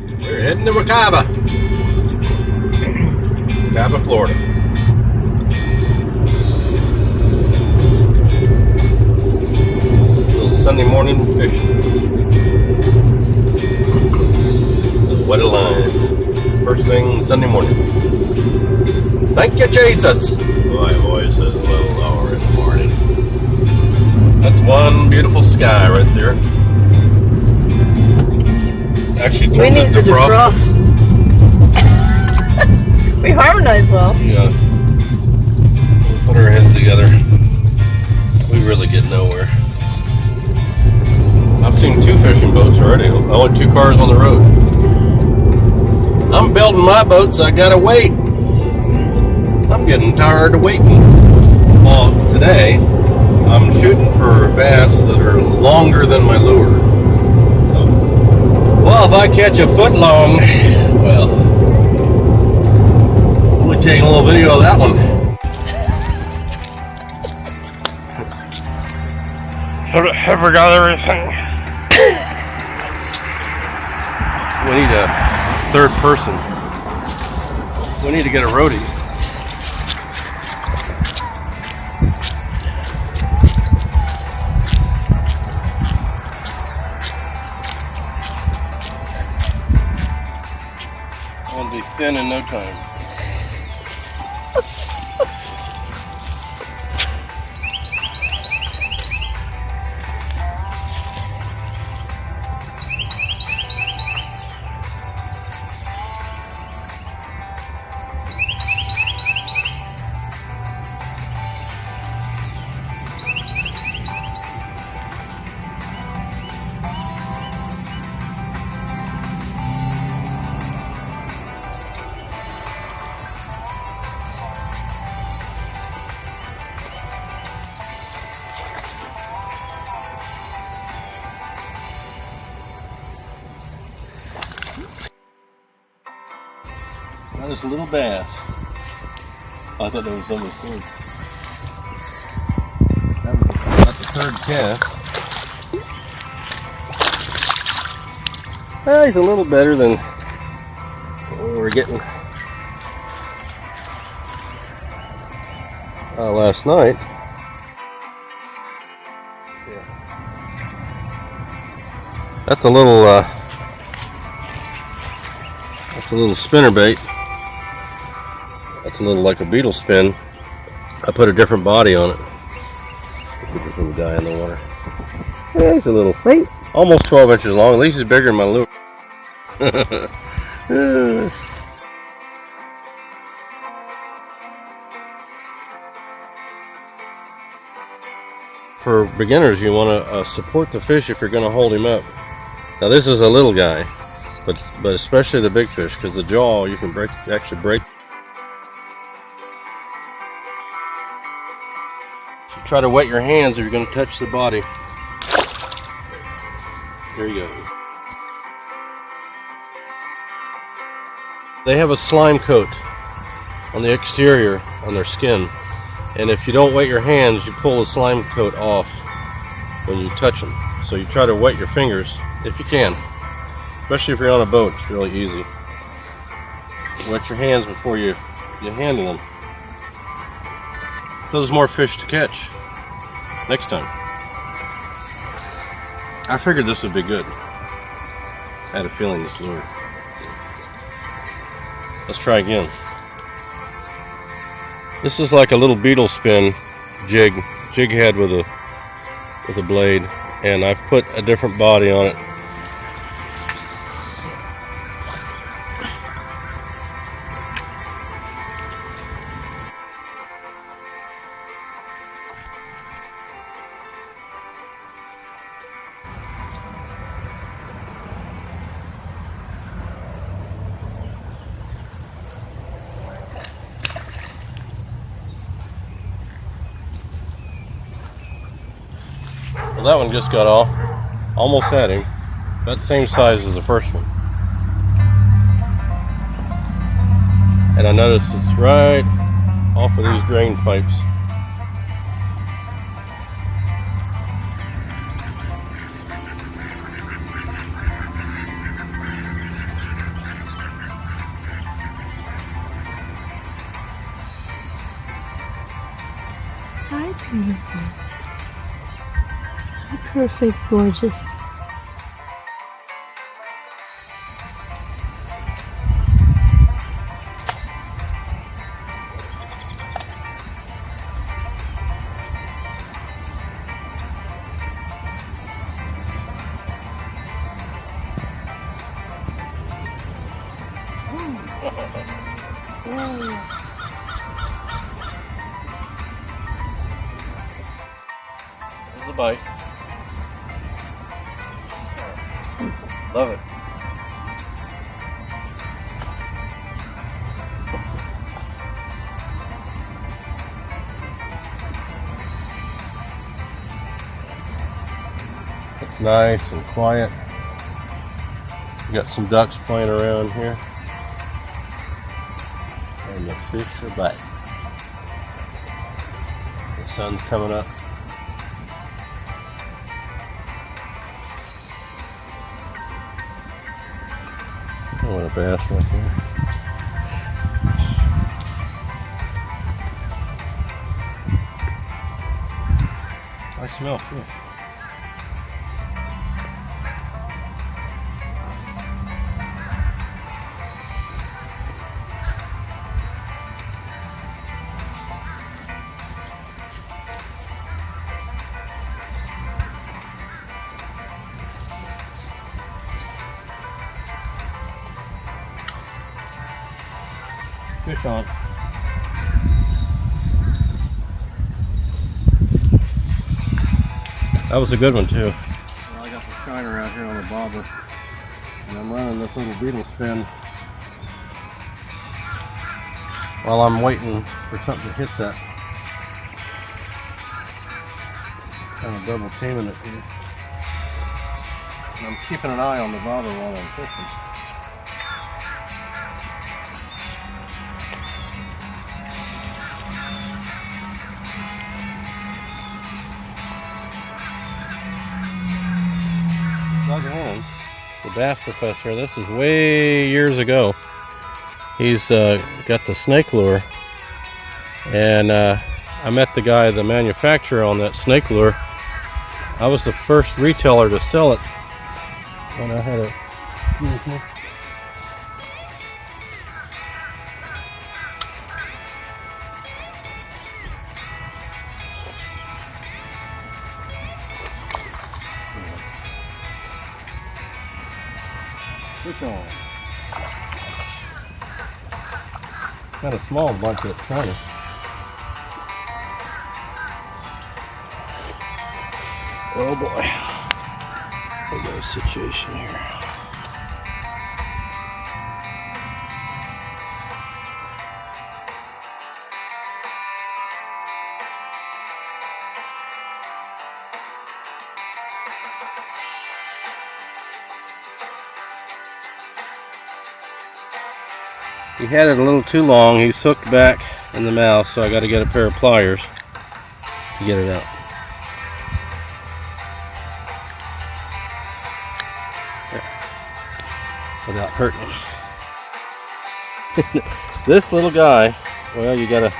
We're heading to Wekiva, Florida. Little Sunday morning fishing. What a line. First thing Sunday morning. Thank you, Jesus. My voice is a little lower in the morning. That's one beautiful sky right there. Actually, we need the defrost. We harmonize well. Yeah. We'll put our heads together. We really get nowhere. I've seen 2 fishing boats already. I want 2 cars on the road. I'm building my boat, so I gotta wait. I'm getting tired of waiting. Well, today, I'm shooting for bass that are longer than my lure. So, well, if I catch a foot long, well, we'll take a little video of that one. I forgot everything. We need a third person. We need to get a roadie. I'll be thin in no time. That is a little bass. I thought that was almost good. That was about the 3rd cast. Well, he's a little better than what we were getting last night. Yeah. That's a little spinnerbait. That's a little like a beetle spin. I put a different body on it. Put this little guy in the water. Yeah, he's a little, almost 12 inches long. At least he's bigger than my lure. For beginners, you want to support the fish if you're going to hold him up. Now this is a little guy, but especially the big fish, because the jaw you can actually break. So try to wet your hands if you're going to touch the body. There you go. They have a slime coat on the exterior on their skin, and if you don't wet your hands, you pull the slime coat off when you touch them. So you try to wet your fingers if you can, especially if you're on a boat. It's really easy. Wet your hands before you handle them, so there's more fish to catch next time. I figured this would be good. I had a feeling this lure. Let's try again. This is like a little beetle spin jig head with a blade, and I've put a different body on it. Well, that one just got off. Almost had him. About the same size as the first one. And I noticed it's right off of these drain pipes. Perfect, gorgeous. There's the bite. Love it. It's nice and quiet. We got some ducks playing around here. And the fish are back. The sun's coming up. Oh, what a bass right there. I smell fish. Fish on. That was a good one too. Well, I got the shiner out here on the bobber, and I'm running this little beetle spin while I'm waiting for something to hit that. Kind of double teaming it here. And I'm keeping an eye on the bobber while I'm fishing. Hannon, the bass professor. This is way years ago. He's got the snake lure, and I met the guy, the manufacturer on that snake lure. I was the first retailer to sell it when I had it. Fish on. Got a small bunch of China. Oh boy. We got a situation here. He had it a little too long. He's hooked back in the mouth, so I got to get a pair of pliers to get it out. There. Without hurting him. This little guy, well, you got to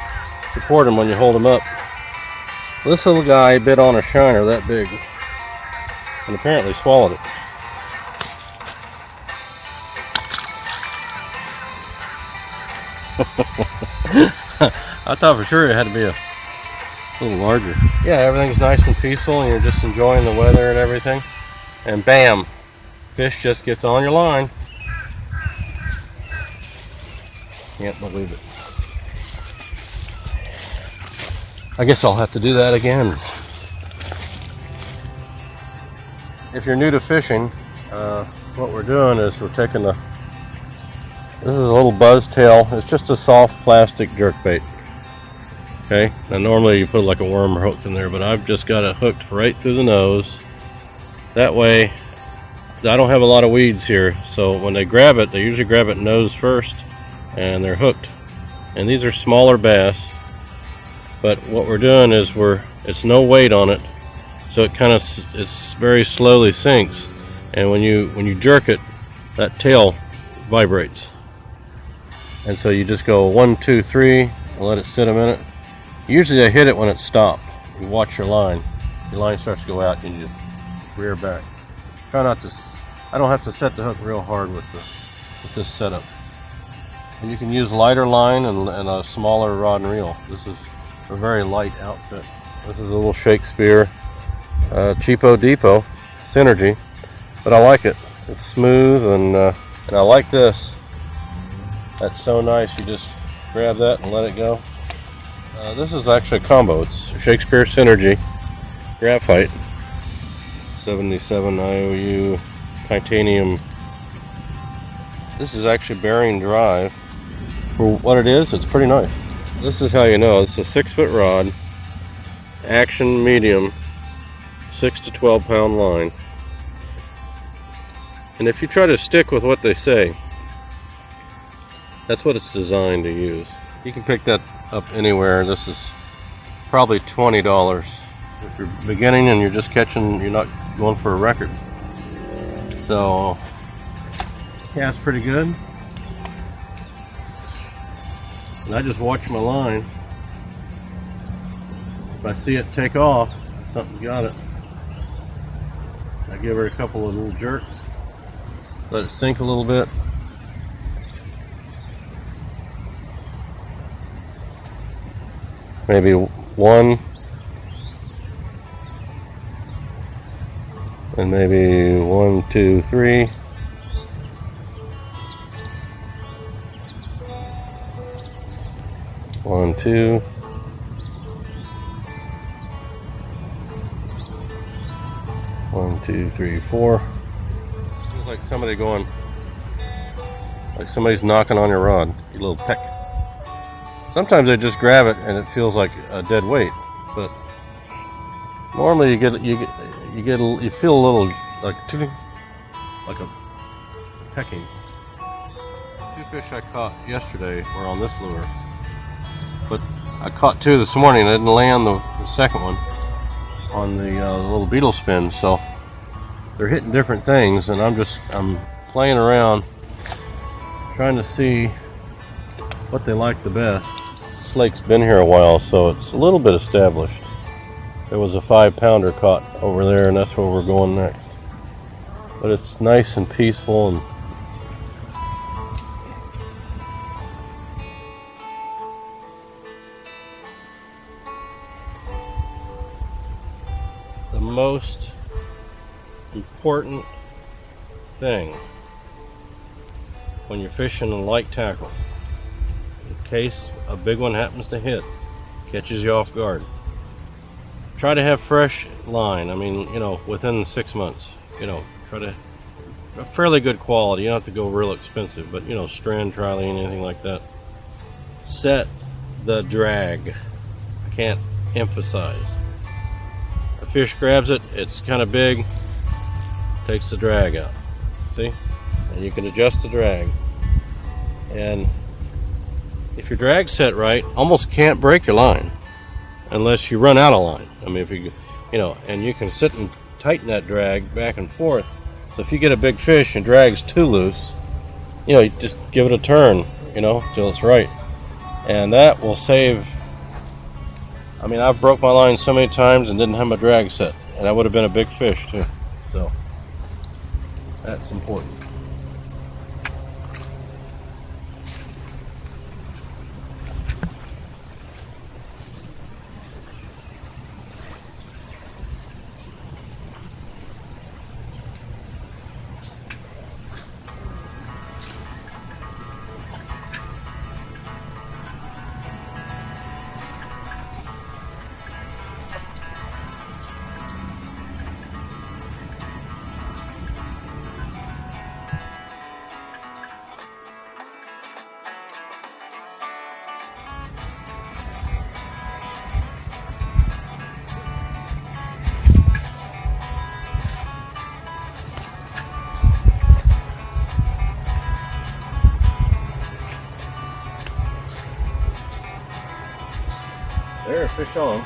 support him when you hold him up. This little guy bit on a shiner that big and apparently swallowed it. I thought for sure it had to be a little larger. Yeah, everything's nice and peaceful and you're just enjoying the weather and everything. And bam, fish just gets on your line. Can't believe it. I guess I'll have to do that again. If you're new to fishing, what we're doing is we're taking this is a little buzz tail. It's just a soft plastic jerkbait. Okay, now normally you put like a worm or hook in there, but I've just got it hooked right through the nose. That way, I don't have a lot of weeds here, so when they grab it, they usually grab it nose first, and they're hooked. And these are smaller bass, but what we're doing is it's no weight on it, so it kind of very slowly sinks. And when you jerk it, that tail vibrates. And so you just go 1, 2, 3, and let it sit a minute. Usually I hit it when it's stopped. You watch your line. Your line starts to go out, and you rear back. Try not to. I don't have to set the hook real hard with this setup. And you can use lighter line and a smaller rod and reel. This is a very light outfit. This is a little Shakespeare Cheapo Depot Synergy, but I like it. It's smooth and I like this. That's so nice. You just grab that and let it go. This is actually a combo. It's Shakespeare Synergy Graphite 77 IOU titanium. This is actually bearing drive. For what it is, it's pretty nice. This is how you know. It's a 6-foot rod, action medium, 6 to 12 pound line. And if you try to stick with what they say, that's what it's designed to use. You can pick that up anywhere. This is probably $20 if you're beginning and you're just catching, you're not going for a record. So yeah, it's pretty good. And I just watch my line. If I see it take off, something's got it. I give her a couple of little jerks, let it sink a little bit. Maybe one, and maybe 1, 2, 3. One, two. One, two, three, 4. It's like somebody going, like somebody's knocking on your rod, your little peck. Sometimes they just grab it and it feels like a dead weight, but normally you feel a little like a pecking. 2 fish I caught yesterday were on this lure. But I caught 2 this morning. I didn't land the second one on the little beetle spin, so they're hitting different things, and I'm playing around trying to see what they like the best. This lake's been here a while, so it's a little bit established. There was a 5-pounder caught over there, and that's where we're going next. But it's nice and peaceful, and the most important thing when you're fishing a light tackle, in case a big one happens to hit, catches you off guard, try to have fresh line. I mean, you know, within 6 months, you know, try to a fairly good quality. You don't have to go real expensive, but you know, strand, trilene, anything like that. Set the drag. I can't emphasize. A fish grabs it, it's kind of big, takes the drag out. See? And you can adjust the drag. And if your drag's set right, almost can't break your line unless you run out of line. I mean, if you know, and you can sit and tighten that drag back and forth. So if you get a big fish and drag's too loose, you know, you just give it a turn, you know, till it's right. And that will save. I mean, I've broke my line so many times and didn't have my drag set, and that would have been a big fish too. So that's important. There, fish on.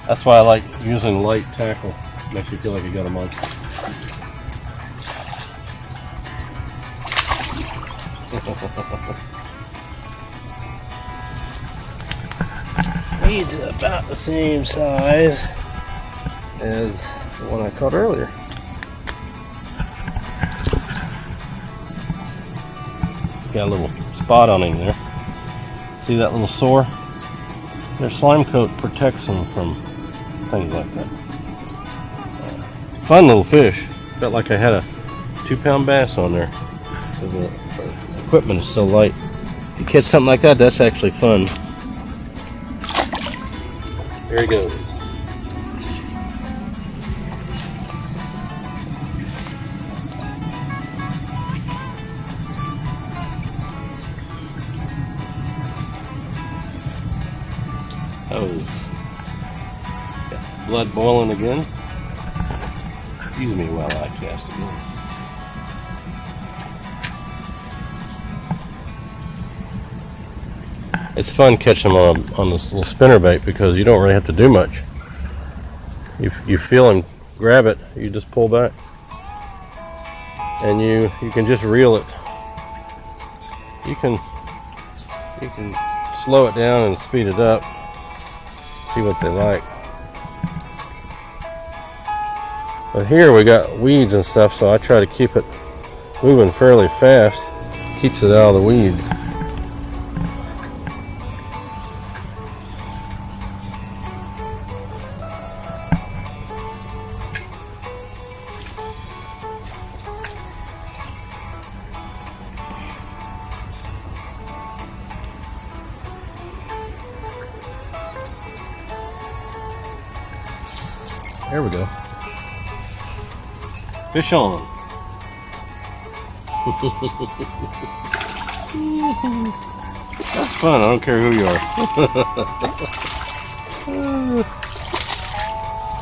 That's why I like using light tackle. Makes you feel like you got a monster. He's about the same size as the one I caught earlier. Got a little spot on him there. See that little sore? Their slime coat protects them from things like that. Fun little fish. Felt like I had a 2-pound bass on there. The equipment is so light. If you catch something like that, that's actually fun. There he goes. That was got blood boiling again. Excuse me while I cast again. It's fun catching them on this little spinnerbait because you don't really have to do much. You feel him grab it, you just pull back, and you can just reel it. You can slow it down and speed it up. See what they like. But here we got weeds and stuff, so I try to keep it moving fairly fast. Keeps it out of the weeds. There we go. Fish on. That's fun. I don't care who you are.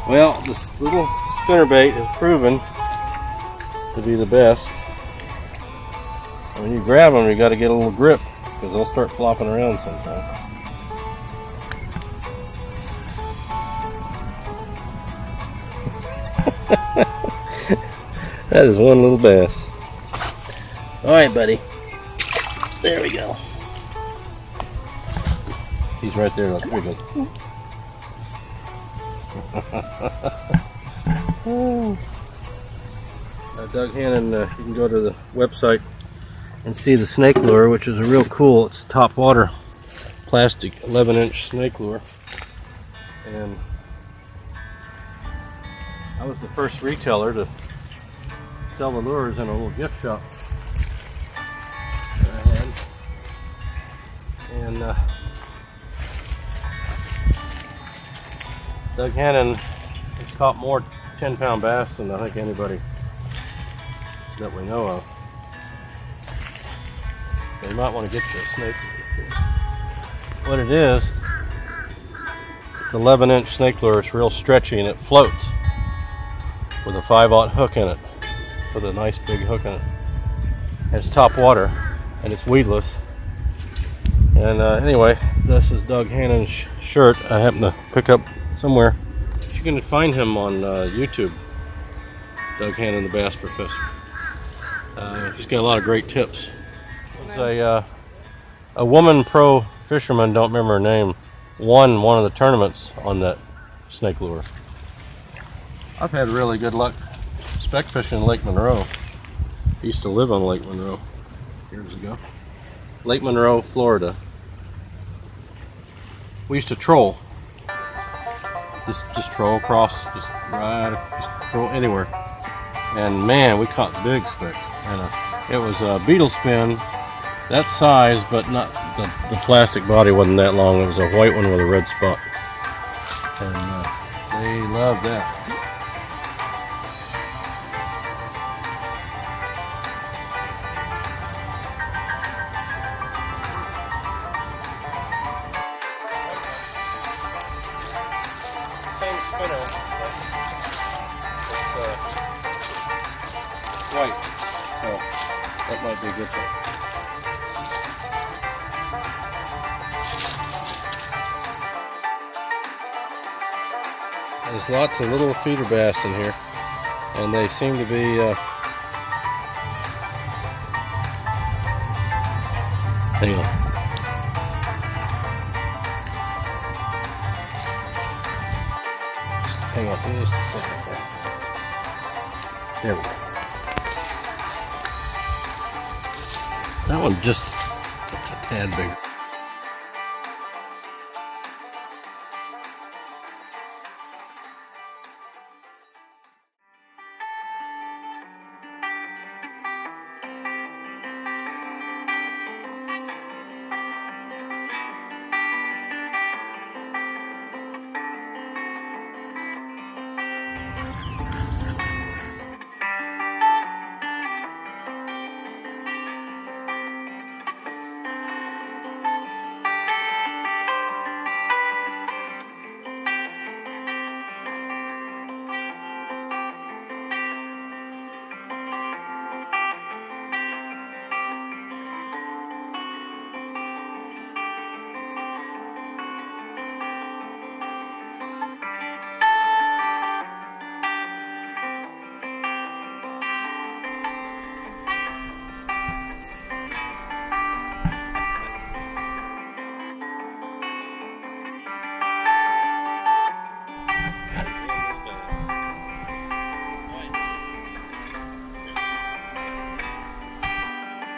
Well, this little spinnerbait is proven to be the best. When you grab them, you got to get a little grip because they'll start flopping around sometimes. That is one little bass. Alright, buddy. There we go. He's right there. Look, here he goes. Doug Hannon, you can go to the website and see the snake lure, which is a real cool, it's top water plastic 11-inch snake lure. And I was the first retailer to sell the lures in a little gift shop that I had. And Doug Hannon has caught more 10-pound bass than I think anybody that we know of. So you might want to get you a snake lure. What it is, it's an 11-inch snake lure. It's real stretchy and it floats with a 5/0 hook in it. With a nice big hook in it. It's top water and it's weedless. And anyway, this is Doug Hannon's shirt. I happen to pick up somewhere. You can find him on YouTube. Doug Hannon, the Bass Professor. He's got a lot of great tips. There's a woman pro fisherman, don't remember her name, won one of the tournaments on that snake lure. I've had really good luck speck fishing Lake Monroe. I used to live on Lake Monroe years ago. Lake Monroe, Florida. We used to troll. Just troll across, just troll anywhere. And man, we caught big specks. And it was a beetle spin, that size, but not the plastic body wasn't that long. It was a white one with a red spot. And they loved that. Same spinner, but it's white, so that might be a good thing. There's lots of little feeder bass in here, and they seem to be Hang on. Just hang on just a second there. There we go. That one just, it's a tad bigger.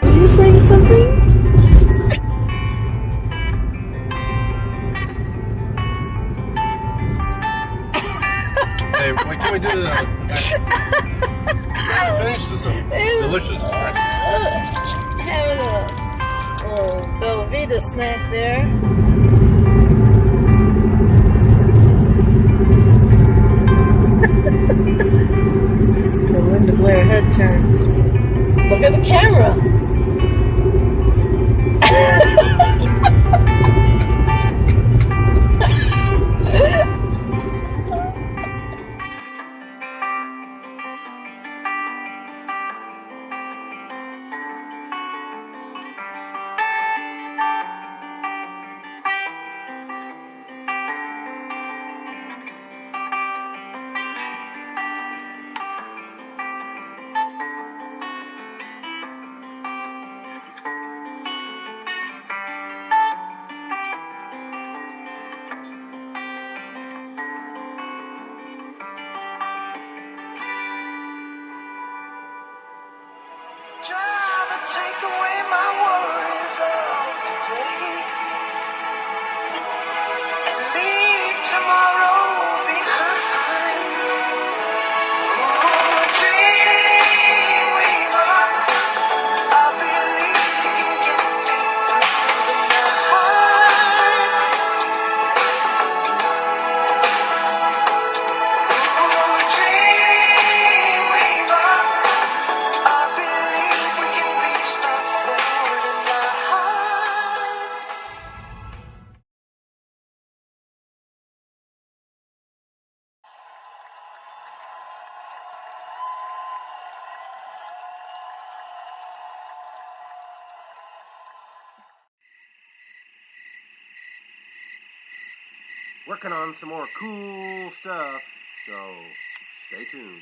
Are you saying something? Hey, why can't we do that? Finish this one. Delicious, right? Having a little Belvita snack there. The Linda Blair head turn. Look at the camera. Driver, take away my worries of today and leave tomorrow behind. Oh, dream weaver, I believe you can get me through the night. Oh, dream weaver, I believe we can reach the borderline. Working on some more cool stuff, so stay tuned.